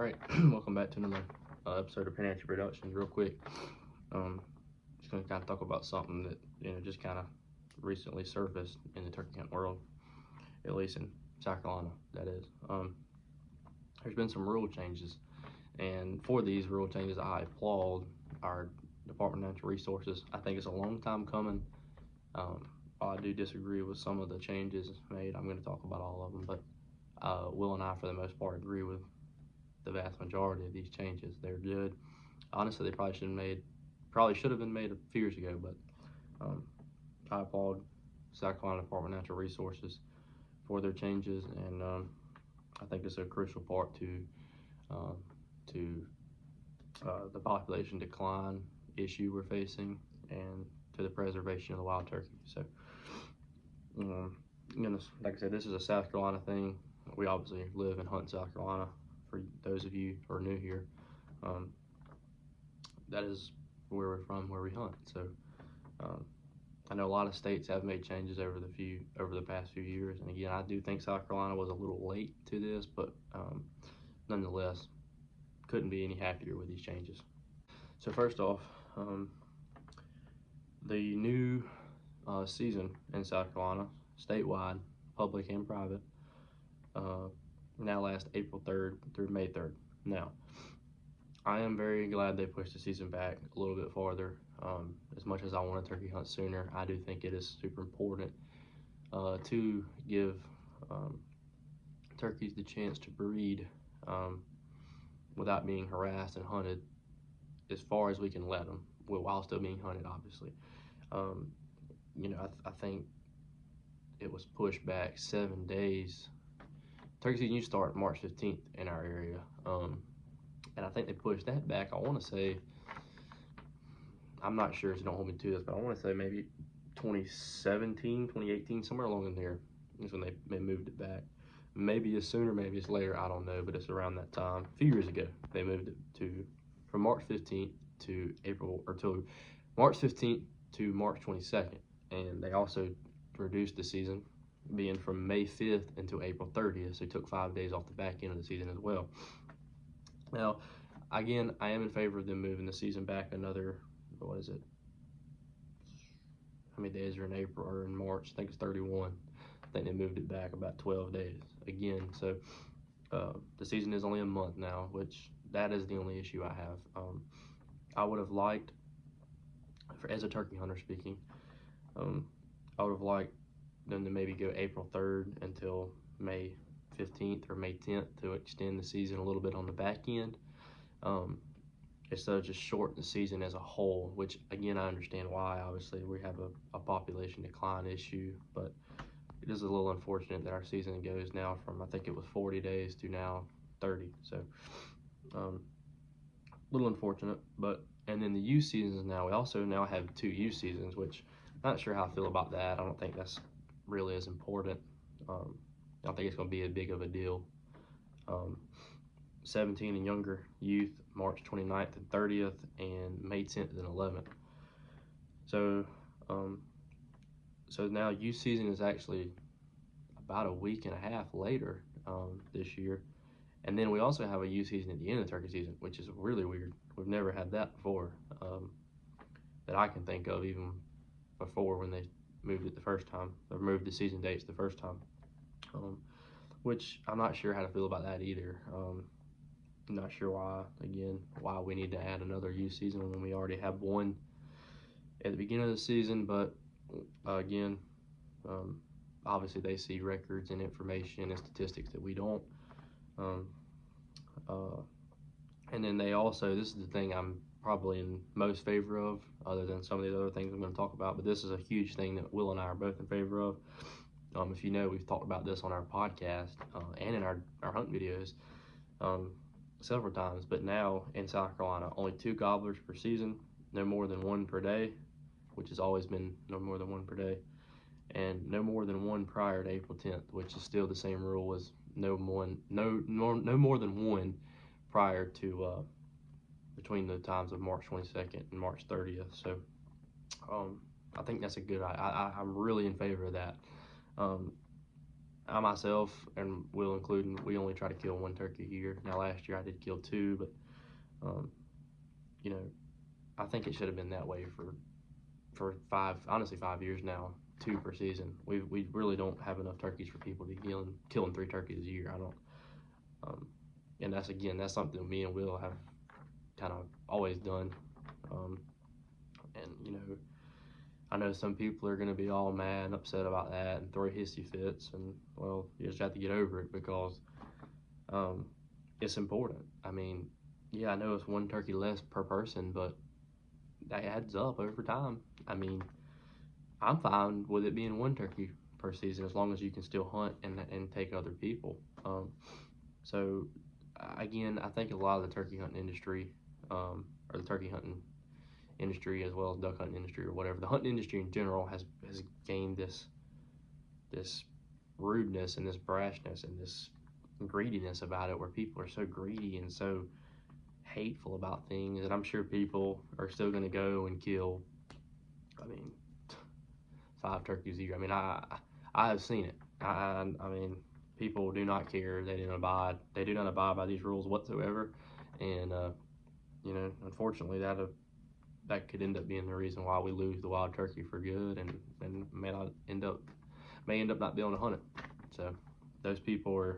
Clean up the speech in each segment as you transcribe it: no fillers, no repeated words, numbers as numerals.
right, welcome back to another episode of Financial Productions. Real quick, just going to kind of talk about something that just kind of recently surfaced in the turkey hunt world, at least in South Carolina. That is, there's been some rule changes, and for these rule changes, I applaud our Department of Natural Resources. I think it's a long time coming. While I do disagree with some of the changes made, I'm going to talk about all of them, but Will and I, for the most part, agree with the vast majority of these changes. They're good. Honestly, they probably should have been made a few years ago, but I applaud South Carolina Department of Natural Resources for their changes, and I think it's a crucial part to the population decline issue we're facing, and to the preservation of the wild turkey. So, like I said, this is a South Carolina thing. We obviously live and hunt in South Carolina. For those of you who are new here, that is where we're from, where we hunt. So I know a lot of states have made changes over the past few years, and again, I do think South Carolina was a little late to this, but nonetheless, couldn't be any happier with these changes. So first off, the new season in South Carolina, statewide, public and private, now lasts April 3rd through May 3rd. Now, I am very glad they pushed the season back a little bit farther. As much as I want a turkey hunt sooner, I do think it is super important to give turkeys the chance to breed without being harassed and hunted as far as we can let them, while still being hunted, obviously. I think it was pushed back 7 days. Turkey season used to start March 15th in our area, and I think they pushed that back. I want to say, I'm not sure, so don't hold me to this, but I want to say maybe 2017, 2018, somewhere along in there is when they moved it back. Maybe it's sooner, maybe it's later, I don't know, but it's around that time. A few years ago, they moved it from March 15th to March 15th to March 22nd, and they also reduced the season, being from May 5th until April 30th, so it took 5 days off the back end of the season as well. Now, again, I am in favor of them moving the season back another, what is it? How many days are in April or in March? I think it's 31. I think they moved it back about 12 days again. So the season is only a month now, which that is the only issue I have. I would have liked, as a turkey hunter speaking, I would have liked them to maybe go April 3rd until May 15th or May 10th to extend the season a little bit on the back end, instead of just shorten the season as a whole, which again, I understand why. Obviously, we have a population decline issue, but it is a little unfortunate that our season goes now from, I think it was 40 days to now 30. So a little unfortunate, and then the youth seasons now, we also now have 2 youth seasons, which I'm not sure how I feel about that. I don't think that's really as important. I don't think it's going to be as big of a deal. 17 and younger youth, March 29th and 30th, and May 10th and 11th. So now youth season is actually about a week and a half later this year. And then we also have a youth season at the end of the turkey season, which is really weird. We've never had that before, that I can think of, even before when they moved it the first time, or moved the season dates the first time, which I'm not sure how to feel about that either. I'm not sure why we need to add another youth season when we already have one at the beginning of the season, but again, obviously they see records and information and statistics that we don't. And then they also, this is the thing I'm probably in most favor of, other than some of the other things I'm going to talk about, but this is a huge thing that Will and I are both in favor of. If you know, we've talked about this on our podcast and in our hunt videos several times, but now in South Carolina, only 2 gobblers per season, no more than 1 per day, which has always been no more than 1 per day, and no more than 1 prior to April 10th, which is still the same rule as no more than 1 prior to between the times of March 22nd and March 30th. So I think that's a good. I'm really in favor of that. I myself, and Will including, we only try to kill one turkey a year. Now last year I did kill two, but um, you know, I think it should have been that way for honestly 5 years now, two per season. We really don't have enough turkeys for people to killing 3 turkeys a year. I don't, and that's something me and Will have kind of always done. Um, and I know some people are going to be all mad and upset about that and throw hissy fits, and well, you just have to get over it because um, it's important. I mean, yeah, I know it's one turkey less per person, but that adds up over time. I mean, I'm fine with it being one turkey per season as long as you can still hunt and take other people. So again, I think a lot of the turkey hunting industry, or the turkey hunting industry as well as duck hunting industry or whatever, the hunting industry in general has gained this rudeness and this brashness and this greediness about it, where people are so greedy and so hateful about things, and I'm sure people are still going to go and kill, I mean, 5 turkeys a year. I mean, I have seen it. I mean, people do not care. They do not abide by these rules whatsoever, and unfortunately, that could end up being the reason why we lose the wild turkey for good, and may end up not being able to hunt it. So those people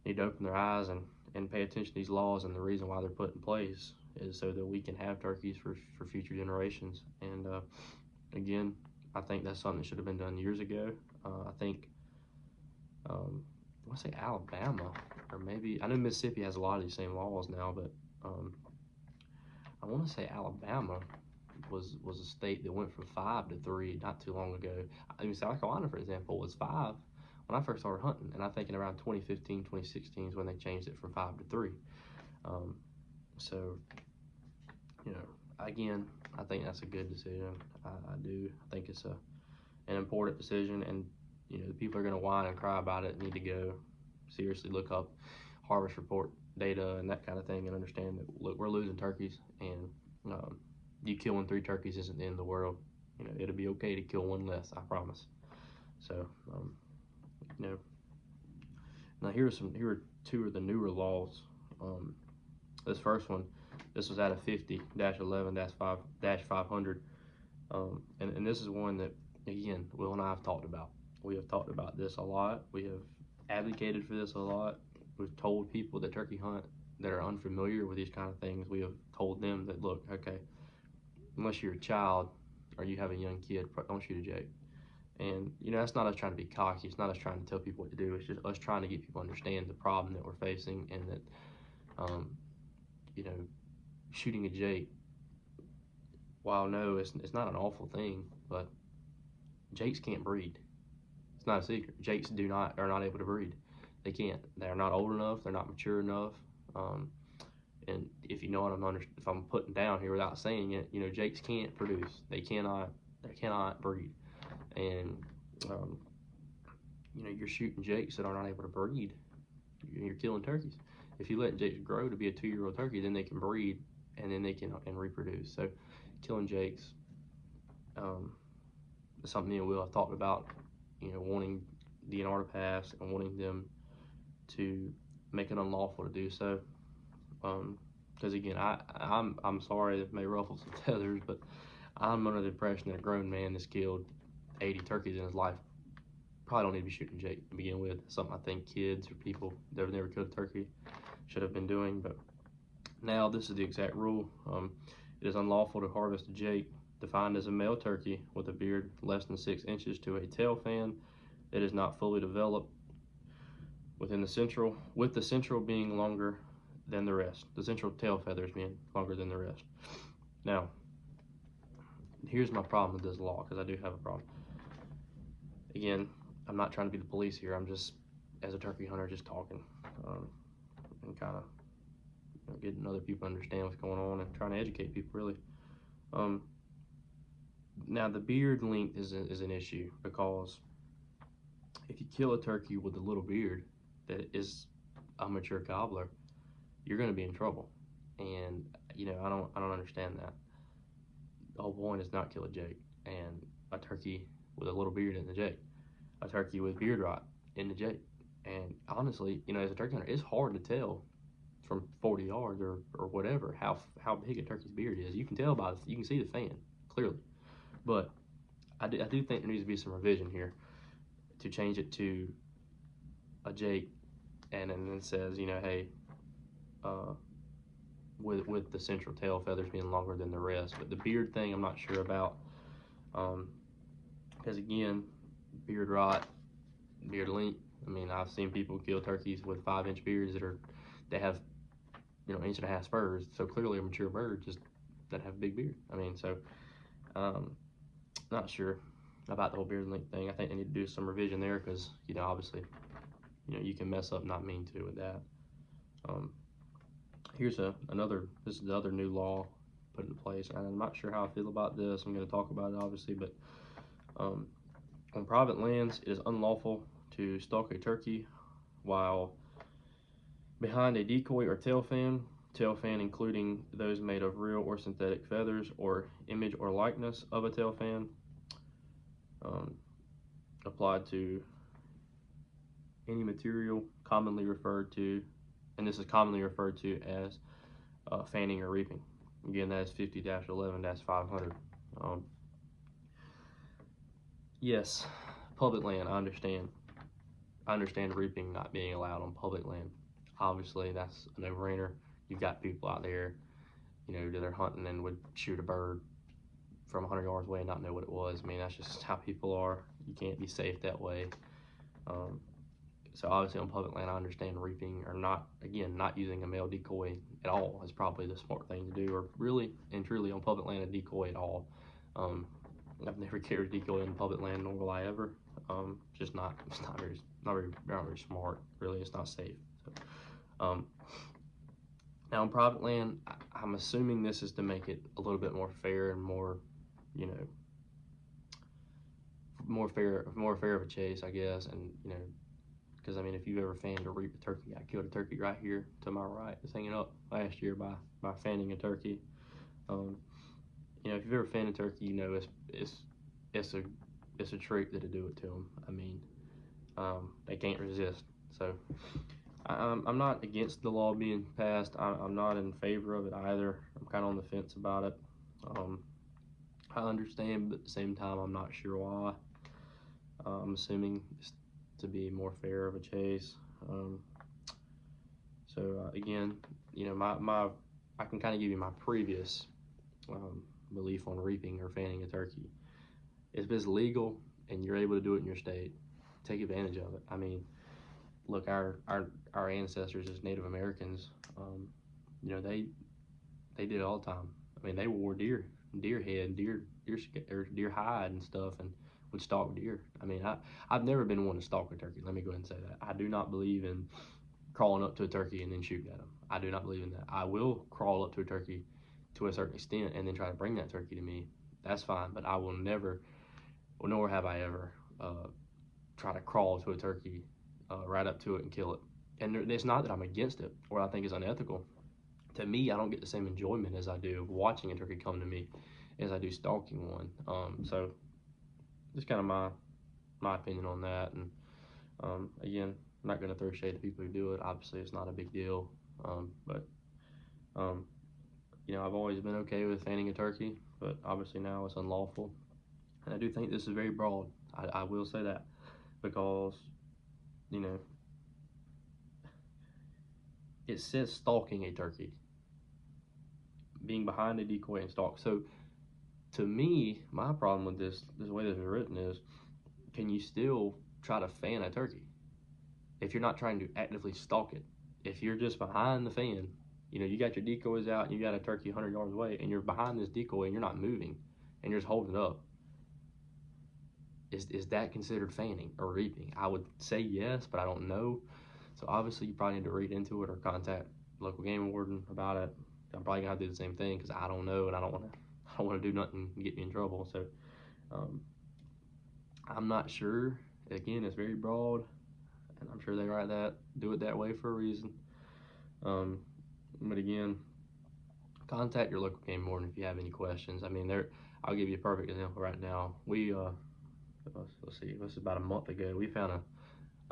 need to open their eyes and pay attention to these laws, and the reason why they're put in place is so that we can have turkeys for future generations. And again, I think that's something that should have been done years ago. I think I want to say Alabama, or maybe I know Mississippi has a lot of these same laws now, but I want to say Alabama was a state that went from 5 to 3 not too long ago. I mean, South Carolina, for example, was 5 when I first started hunting, and I think in around 2015, 2016 is when they changed it from 5 to 3. So, again, I think that's a good decision. I do. I think it's an important decision, and the people are going to whine and cry about it need to go seriously look up harvest report data and that kind of thing, and understand that, look, we're losing turkeys, and you killing 3 turkeys isn't the end of the world. It'll be okay to kill one less, I promise. So, now here are 2 of the newer laws. This first one, this was out of 50-11-500, and this is one that, again, Will and I have talked about. We have talked about this a lot. We have advocated for this a lot. We've told people that turkey hunt that are unfamiliar with these kind of things, we have told them that, look, okay, unless you're a child or you have a young kid, don't shoot a jake. And that's not us trying to be cocky. It's not us trying to tell people what to do. It's just us trying to get people to understand the problem that we're facing, and that shooting a jake, while no, it's not an awful thing, but jakes can't breed. It's not a secret. Jakes are not able to breed. They can't. They're not old enough. They're not mature enough. And if you know what if I'm putting down here without saying it, jakes can't produce. They cannot breed. And you're shooting jakes that are not able to breed. You're killing turkeys. If you let jakes grow to be a 2-year-old turkey, then they can breed, and then they can reproduce. So killing jakes is something me and Will have talked about. Wanting DNR to pass and wanting them to make it unlawful to do so. Because again, I'm sorry it may ruffle some feathers, but I'm under the impression that a grown man that's killed 80 turkeys in his life probably don't need to be shooting jake to begin with. It's something I think kids or people that have never killed a turkey should have been doing. But now this is the exact rule. It is unlawful to harvest a jake defined as a male turkey with a beard less than 6 inches to a tail fan that is not fully developed with the central being longer than the rest. The central tail feathers being longer than the rest. Now, here's my problem with this law, because I do have a problem. Again, I'm not trying to be the police here. I'm just, as a turkey hunter, just talking and kind of getting other people to understand what's going on and trying to educate people, really. Now, the beard length is an issue, because if you kill a turkey with a little beard that is a mature gobbler, you're going to be in trouble. And I don't understand that. The whole point is not kill a jake, and a turkey with a little beard in the jake. A turkey with beard rot in the Jake. And honestly, as a turkey hunter, it's hard to tell from 40 yards or whatever how big a turkey's beard is. You can tell you can see the fan clearly. But I do think there needs to be some revision here to change it to a Jake, and then it says, hey, with the central tail feathers being longer than the rest. But the beard thing, I'm not sure about, because again, beard rot, beard length. I mean, I've seen people kill turkeys with 5-inch beards that have 1.5-inch spurs. So clearly a mature bird just that have big beard. I mean, so not sure about the whole beard length thing. I think they need to do some revision there because obviously you can mess up not mean to with that. Here's this is the other new law put into place, and I'm not sure how I feel about this. I'm going to talk about it obviously, but on private lands, it is unlawful to stalk a turkey while behind a decoy or tail fan including those made of real or synthetic feathers or image or likeness of a tail fan, applied to any material commonly referred to, and this is commonly referred to as fanning or reaping. Again, that is 50-11-500. Yes, public land, I understand. I understand reaping not being allowed on public land. Obviously, that's a no-brainer. You've got people out there, that are hunting and would shoot a bird from 100 yards away and not know what it was. I mean, that's just how people are. You can't be safe that way. So obviously on public land, I understand reaping or not using a male decoy at all is probably the smart thing to do, or really and truly on public land a decoy at all. I've never carried a decoy in public land, nor will I ever. It's not very smart. Really, it's not safe. So, now on private land, I'm assuming this is to make it a little bit more fair and more, more fair of a chase, I guess. And because I mean, if you've ever fanned or reaped a turkey, I killed a turkey right here to my right. It's hanging up last year by fanning a turkey. If you've ever fanned a turkey, it's a trick that'll do it to them. I mean, they can't resist. So I'm not against the law being passed. I'm not in favor of it either. I'm kind of on the fence about it. I understand, but at the same time, I'm not sure why. I'm assuming it's to be more fair of a chase. Again, I can kind of give you my previous belief on reaping or fanning a turkey. If it's legal and you're able to do it in your state, take advantage of it. I mean, look, our ancestors as Native Americans, they did it all the time. I mean, they wore deer head, deer hide and stuff, and would stalk deer. I mean, I've never been one to stalk a turkey. Let me go ahead and say that. I do not believe in crawling up to a turkey and then shooting at them. I do not believe in that. I will crawl up to a turkey to a certain extent and then try to bring that turkey to me. That's fine, but I will never, nor have I ever, try to crawl to a turkey right up to it and kill it. And it's not that I'm against it or I think it's unethical. To me, I don't get the same enjoyment as I do of watching a turkey come to me as I do stalking one. So just kind of my opinion on that. And again, I'm not going to throw shade at people who do it. Obviously, it's not a big deal. But I've always been okay with fanning a turkey, but obviously now it's unlawful. And I do think this is very broad. I will say that because, it says stalking a turkey, being behind a decoy and stalk. So to me, my problem with this way this is written is, can you still try to fan a turkey if you're not trying to actively stalk it? If you're just behind the fan, you got your decoys out and you got a turkey 100 yards away and you're behind this decoy and you're not moving and you're just holding it up, is that considered fanning or reaping? I would say yes, but I don't know. So obviously you probably need to read into it or contact local game warden about it. I'm probably gonna have to do the same thing because I don't know and I don't want to do nothing and get me in trouble. So I'm not sure. Again, it's very broad, and I'm sure they do it that way for a reason. But again, contact your local game warden if you have any questions. I mean, I'll give you a perfect example right now. We let's see, this is about a month ago. We found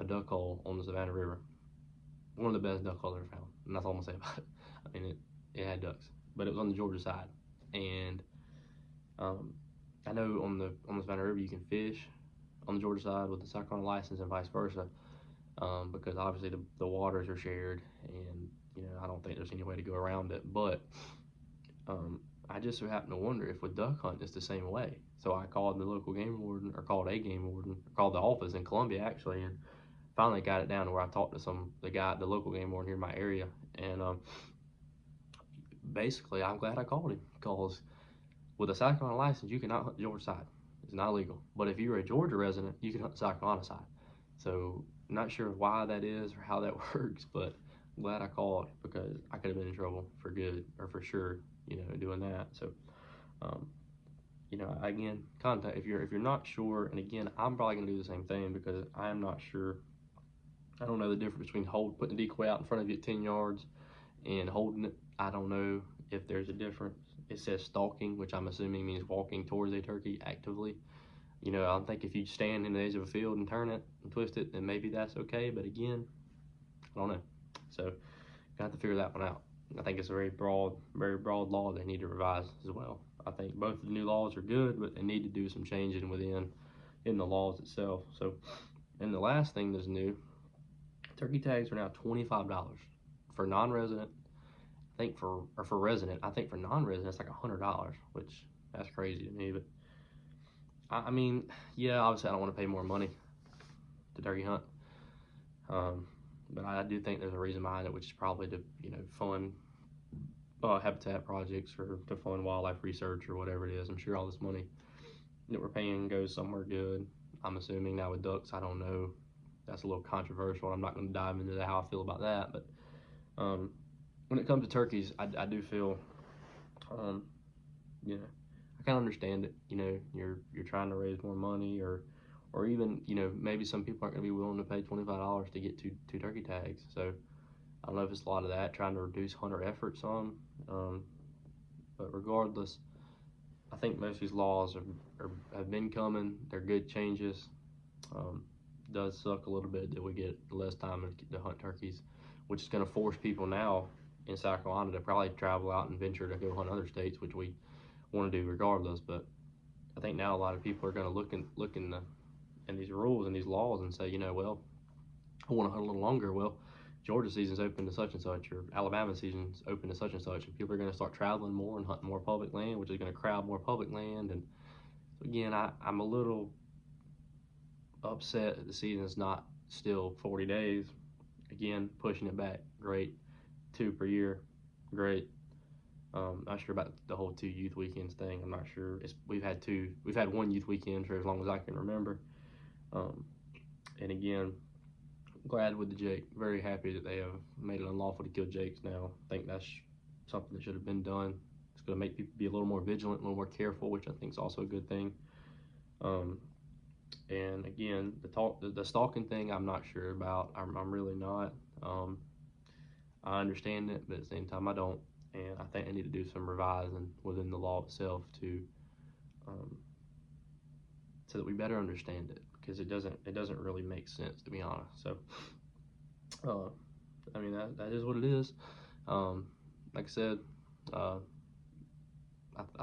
a duck hole on the Savannah River. One of the best duck holes I ever found, and that's all I'm gonna say about it. I mean, it had ducks, but it was on the Georgia side, and I know on the Savannah River you can fish on the Georgia side with the South Carolina license and vice versa, because obviously the waters are shared, and I don't think there's any way to go around it. But I just so happen to wonder if with duck hunting it's the same way. So I called the local game warden, or called a game warden, or called the office in Columbia actually, and finally got it down to where I talked to the local game warden here in my area, and basically I'm glad I called him, because with a South Carolina license you cannot hunt the Georgia side. It's not legal. But if you're a Georgia resident, you can hunt the South Carolina side. So not sure why that is or how that works, but I'm glad I called, because I could have been in trouble for good, or for sure, doing that. So again, contact if you're not sure. And again, I'm probably gonna do the same thing, because I am not sure. I don't know the difference between putting the decoy out in front of you at 10 yards and holding it. I don't know if there's a difference. It says stalking, which I'm assuming means walking towards a turkey actively. I think if you stand in the edge of a field and turn it and twist it, then maybe that's okay. But again, I don't know. So got to figure that one out. I think it's a very broad law they need to revise as well. I think both of the new laws are good, but they need to do some changing in the laws itself. So, and the last thing that's new, turkey tags are now $25 for non-resident. I think for resident. I think for non-resident it's like $100, which that's crazy to me. But I mean, yeah, obviously I don't want to pay more money to turkey hunt, but I do think there's a reason behind it, which is probably to fund habitat projects, or to fund wildlife research, or whatever it is. I'm sure all this money that we're paying goes somewhere good. I'm assuming. Now with ducks, I don't know. That's a little controversial. I'm not going to dive into how I feel about that. But when it comes to turkeys, I do feel, I kind of understand it. You're trying to raise more money, or even maybe some people aren't going to be willing to pay $25 to get two turkey tags. So I don't know if it's a lot of that, trying to reduce hunter effort some. But regardless, I think most of these laws have been coming. They're good changes. Does suck a little bit that we get less time to hunt turkeys, which is going to force people now in South Carolina to probably travel out and venture to go hunt other states, which we want to do regardless. But I think now a lot of people are going to look in these rules and these laws and say, well, I want to hunt a little longer. Well, Georgia season's open to such and such, or Alabama season's open to such and such, and people are going to start traveling more and hunting more public land, which is going to crowd more public land. And again, I'm a little upset that the season is not still 40 days. Again, pushing it back, great. 2 per year, great. Not sure about the whole 2 youth weekends thing. I'm not sure. We've had 1 youth weekend for as long as I can remember. And again, glad with the Jake. Very happy that they have made it unlawful to kill Jakes now. I think that's something that should have been done. It's going to make people be a little more vigilant, a little more careful, which I think is also a good thing. And again, the stalking thing, I'm not sure about. I'm really not. I understand it, but at the same time, I don't. And I think I need to do some revising within the law itself so that we better understand it, because it doesn't really make sense, to be honest. So, I mean, that is what it is. Like I said, I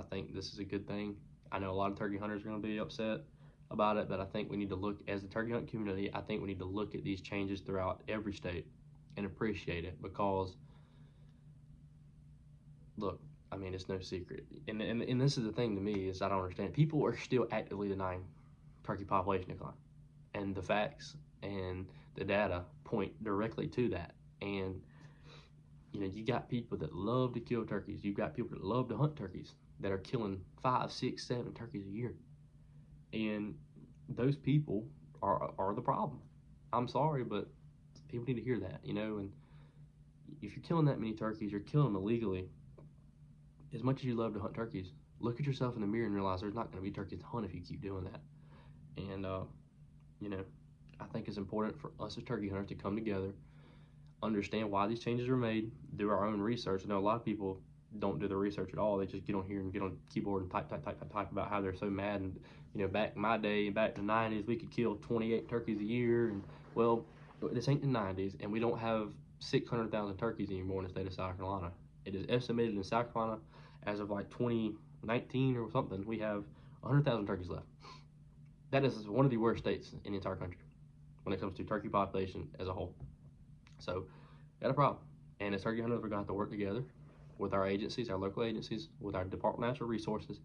think this is a good thing. I know a lot of turkey hunters are going to be upset about it, but I think we need to look, as the turkey hunting community, I think we need to look at these changes throughout every state and appreciate it, because look, I mean, it's no secret, and this is the thing to me, is I don't understand. People are still actively denying turkey population decline, and the facts and the data point directly to that. And you got people that love to kill turkeys. You've got people that love to hunt turkeys that are killing 5, 6, 7 turkeys a year, and those people are the problem. I'm sorry, but people need to hear that, and if you're killing that many turkeys, you're killing them illegally. As much as you love to hunt turkeys, look at yourself in the mirror and realize there's not going to be turkeys to hunt if you keep doing that. And I think it's important for us as turkey hunters to come together, understand why these changes are made, do our own research. I know a lot of people don't do the research at all. They just get on here and get on the keyboard and type about how they're so mad. And back in my day, back in the 90s, we could kill 28 turkeys a year. And well, this ain't the 90s, and we don't have 600,000 turkeys anymore in the state of South Carolina. It is estimated in South Carolina, as of like 2019 or something, we have 100,000 turkeys left. That is one of the worst states in the entire country when it comes to turkey population as a whole. So, got a problem. And as turkey hunters, we're going to have to work together with our agencies, our local agencies, with our Department of Natural Resources,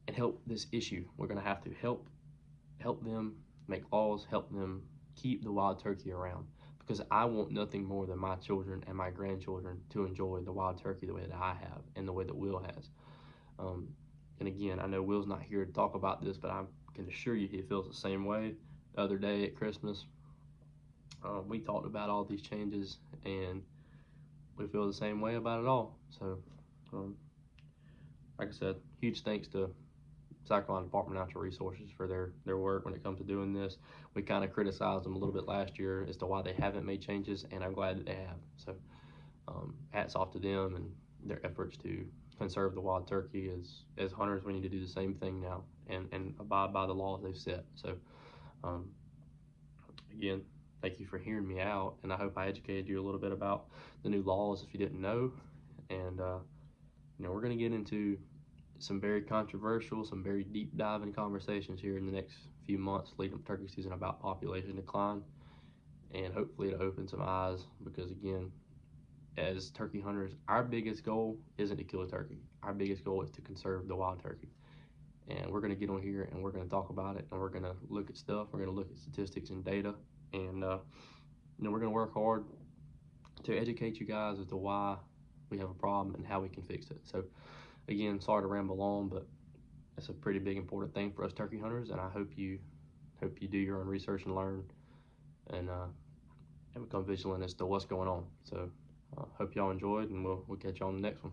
and help this issue. We're going to have to help them make laws, help them keep the wild turkey around, because I want nothing more than my children and my grandchildren to enjoy the wild turkey the way that I have and the way that Will has. And again, I know Will's not here to talk about this, but I can assure you he feels the same way. The other day at Christmas, we talked about all these changes, and we feel the same way about it all. So, like I said, huge thanks to South Carolina Department of Natural Resources for their work when it comes to doing this. We kind of criticized them a little bit last year as to why they haven't made changes, and I'm glad that they have. So, hats off to them and their efforts to conserve the wild turkey. As hunters, we need to do the same thing now and abide by the laws they've set. So, again, thank you for hearing me out, and I hope I educated you a little bit about the new laws if you didn't know. And we're going to get into some very controversial, some very deep diving conversations here in the next few months leading up to turkey season about population decline, and hopefully it'll open some eyes, because again, as turkey hunters, our biggest goal isn't to kill a turkey. Our biggest goal is to conserve the wild turkey. And we're going to get on here and we're going to talk about it, and we're going to look at stuff. We're going to look at statistics and data, and we're going to work hard to educate you guys as to why we have a problem and how we can fix it. So again, sorry to ramble on, but it's a pretty big important thing for us turkey hunters, and I hope you do your own research and learn and become vigilant as to what's going on. So hope y'all enjoyed, and we'll catch y'all on the next one.